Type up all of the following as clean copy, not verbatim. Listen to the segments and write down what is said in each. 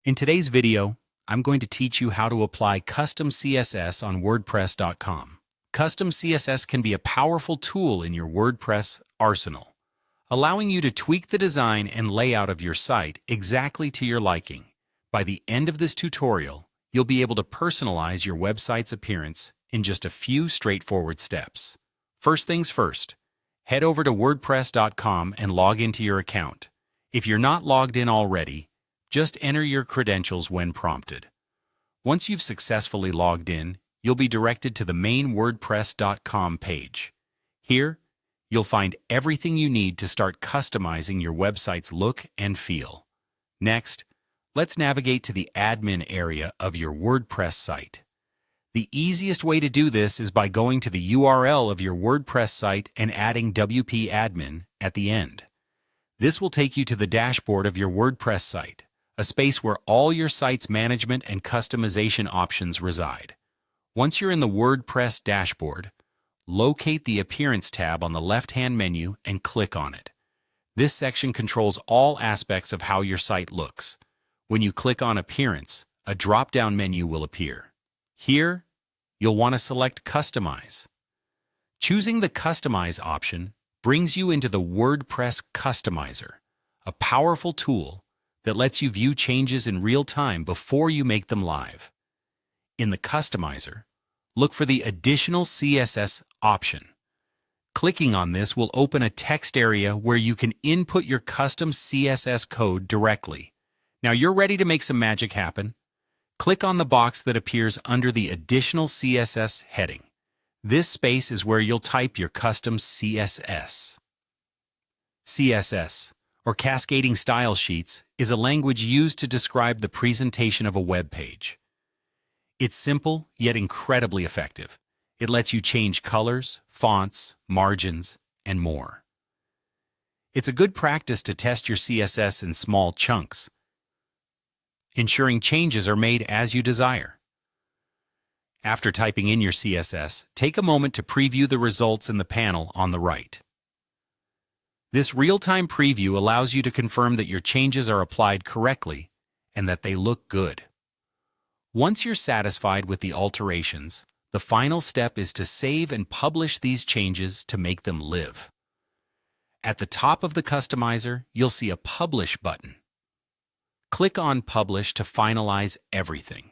In today's video, I'm going to teach you how to apply custom CSS on WordPress.com. Custom CSS can be a powerful tool in your WordPress arsenal, allowing you to tweak the design and layout of your site exactly to your liking. By the end of this tutorial, you'll be able to personalize your website's appearance in just a few straightforward steps. First things first, head over to WordPress.com and log into your account. If you're not logged in already, just enter your credentials when prompted. Once you've successfully logged in, you'll be directed to the main WordPress.com page. Here, you'll find everything you need to start customizing your website's look and feel. Next, let's navigate to the admin area of your WordPress site. The easiest way to do this is by going to the URL of your WordPress site and adding WP admin at the end. This will take you to the dashboard of your WordPress site, a space where all your site's management and customization options reside. Once you're in the WordPress dashboard, locate the Appearance tab on the left-hand menu and click on it. This section controls all aspects of how your site looks. When you click on Appearance, a drop-down menu will appear. Here, you'll want to select Customize. Choosing the Customize option brings you into the WordPress Customizer, a powerful tool that lets you view changes in real time before you make them live. In the Customizer, look for the Additional CSS option. Clicking on this will open a text area where you can input your custom CSS code directly. Now you're ready to make some magic happen. Click on the box that appears under the Additional CSS heading. This space is where you'll type your custom CSS. CSS, or Cascading Style Sheets, is a language used to describe the presentation of a web page. It's simple, yet incredibly effective. It lets you change colors, fonts, margins, and more. It's a good practice to test your CSS in small chunks, ensuring changes are made as you desire. After typing in your CSS, take a moment to preview the results in the panel on the right. This real-time preview allows you to confirm that your changes are applied correctly and that they look good. Once you're satisfied with the alterations, the final step is to save and publish these changes to make them live. At the top of the Customizer, you'll see a Publish button. Click on Publish to finalize everything.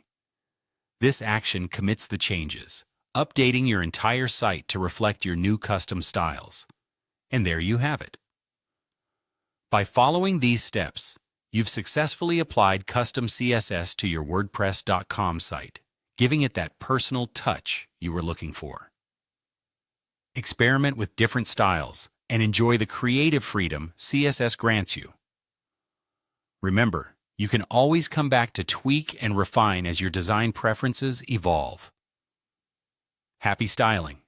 This action commits the changes, updating your entire site to reflect your new custom styles. And there you have it. By following these steps, you've successfully applied custom CSS to your WordPress.com site, giving it that personal touch you were looking for. Experiment with different styles and enjoy the creative freedom CSS grants you. Remember, you can always come back to tweak and refine as your design preferences evolve. Happy styling!